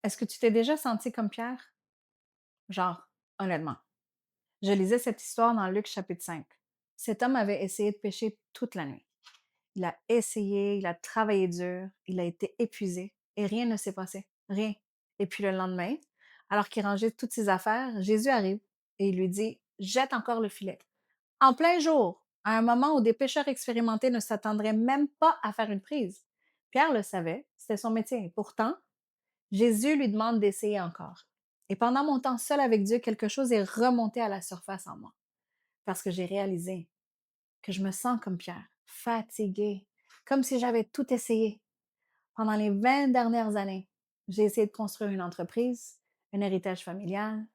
Est-ce que tu t'es déjà senti comme Pierre? Genre, honnêtement. Je lisais cette histoire dans Luc chapitre 5. Cet homme avait essayé de pêcher toute la nuit. Il a essayé, il a travaillé dur, il a été épuisé et rien ne s'est passé. Rien. Et puis le lendemain, alors qu'il rangeait toutes ses affaires, Jésus arrive et il lui dit, jette encore le filet. En plein jour, à un moment où des pêcheurs expérimentés ne s'attendraient même pas à faire une prise. Pierre le savait, c'était son métier. Pourtant, Jésus lui demande d'essayer encore. Et pendant mon temps seul avec Dieu, quelque chose est remonté à la surface en moi. Parce que j'ai réalisé que je me sens comme Pierre, fatiguée, comme si j'avais tout essayé. Pendant les 20 dernières années, j'ai essayé de construire une entreprise, un héritage familial,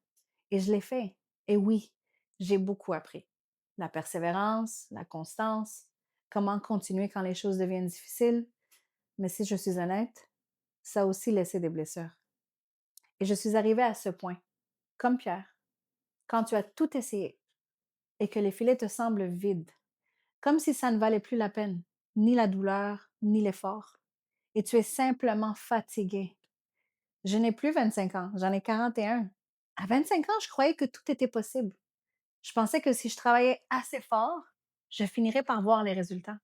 et je l'ai fait. Et oui, j'ai beaucoup appris. La persévérance, la constance, comment continuer quand les choses deviennent difficiles. Mais si je suis honnête, ça a aussi laissé des blessures. Et je suis arrivée à ce point, comme Pierre, quand tu as tout essayé et que les filets te semblent vides, comme si ça ne valait plus la peine, ni la douleur, ni l'effort, et tu es simplement fatigué. Je n'ai plus 25 ans, j'en ai 41. À 25 ans, je croyais que tout était possible. Je pensais que si je travaillais assez fort, je finirais par voir les résultats.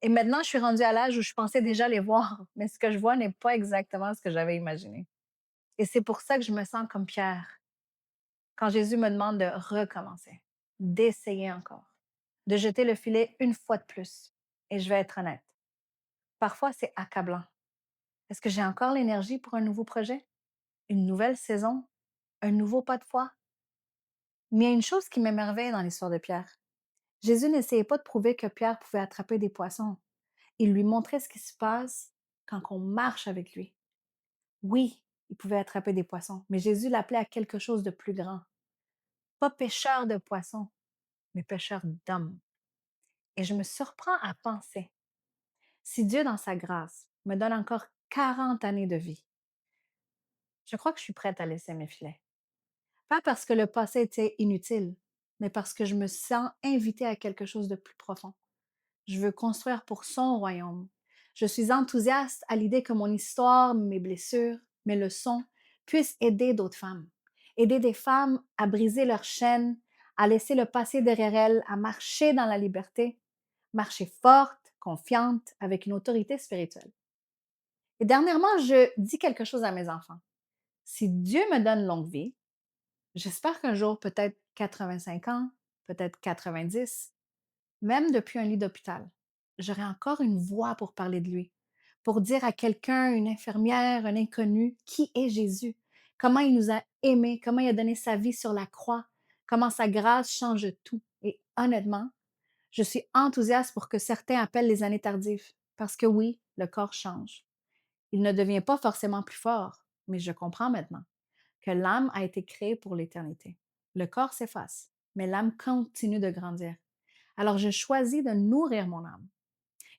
Et maintenant, je suis rendue à l'âge où je pensais déjà les voir, mais ce que je vois n'est pas exactement ce que j'avais imaginé. Et c'est pour ça que je me sens comme Pierre. Quand Jésus me demande de recommencer, d'essayer encore, de jeter le filet une fois de plus. Et je vais être honnête, parfois c'est accablant. Est-ce que j'ai encore l'énergie pour un nouveau projet, une nouvelle saison, un nouveau pas de foi? Mais il y a une chose qui m'émerveille dans l'histoire de Pierre. Jésus n'essayait pas de prouver que Pierre pouvait attraper des poissons. Il lui montrait ce qui se passe quand on marche avec lui. Oui, il pouvait attraper des poissons, mais Jésus l'appelait à quelque chose de plus grand. Pas pêcheur de poissons, mais pêcheur d'hommes. Et je me surprends à penser, si Dieu, dans sa grâce, me donne encore 40 années de vie, je crois que je suis prête à laisser mes filets. Pas parce que le passé était inutile, mais parce que je me sens invitée à quelque chose de plus profond. Je veux construire pour son royaume. Je suis enthousiaste à l'idée que mon histoire, mes blessures, mes leçons puissent aider d'autres femmes. Aider des femmes à briser leurs chaînes, à laisser le passé derrière elles, à marcher dans la liberté, marcher forte, confiante, avec une autorité spirituelle. Et dernièrement, je dis quelque chose à mes enfants. Si Dieu me donne longue vie, j'espère qu'un jour, peut-être 85 ans, peut-être 90, même depuis un lit d'hôpital, j'aurai encore une voix pour parler de lui, pour dire à quelqu'un, une infirmière, un inconnu, qui est Jésus, comment il nous a aimés, comment il a donné sa vie sur la croix, comment sa grâce change tout. Et honnêtement, je suis enthousiaste pour que certains appellent les années tardives, parce que oui, le corps change. Il ne devient pas forcément plus fort, mais je comprends maintenant que l'âme a été créée pour l'éternité. Le corps s'efface, mais l'âme continue de grandir. Alors je choisis de nourrir mon âme.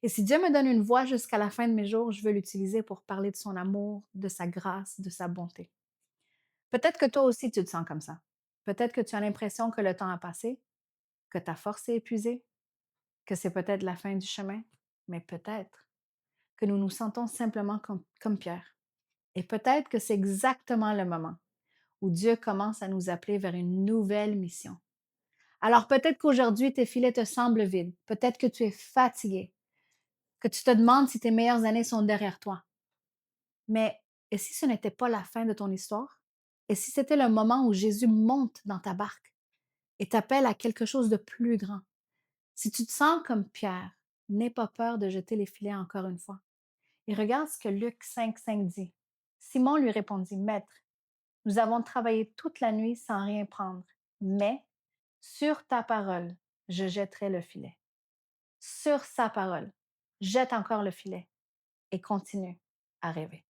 Et si Dieu me donne une voix jusqu'à la fin de mes jours, je veux l'utiliser pour parler de son amour, de sa grâce, de sa bonté. Peut-être que toi aussi tu te sens comme ça. Peut-être que tu as l'impression que le temps a passé, que ta force est épuisée, que c'est peut-être la fin du chemin, mais peut-être que nous nous sentons simplement comme Pierre. Et peut-être que c'est exactement le moment où Dieu commence à nous appeler vers une nouvelle mission. Alors peut-être qu'aujourd'hui, tes filets te semblent vides. Peut-être que tu es fatigué, que tu te demandes si tes meilleures années sont derrière toi. Mais et si ce n'était pas la fin de ton histoire? Et si c'était le moment où Jésus monte dans ta barque et t'appelle à quelque chose de plus grand? Si tu te sens comme Pierre, n'aie pas peur de jeter les filets encore une fois. Et regarde ce que Luc 5,5 dit. Simon lui répondit, Maître, nous avons travaillé toute la nuit sans rien prendre, mais sur ta parole, je jetterai le filet. Sur sa parole, jette encore le filet et continue à rêver.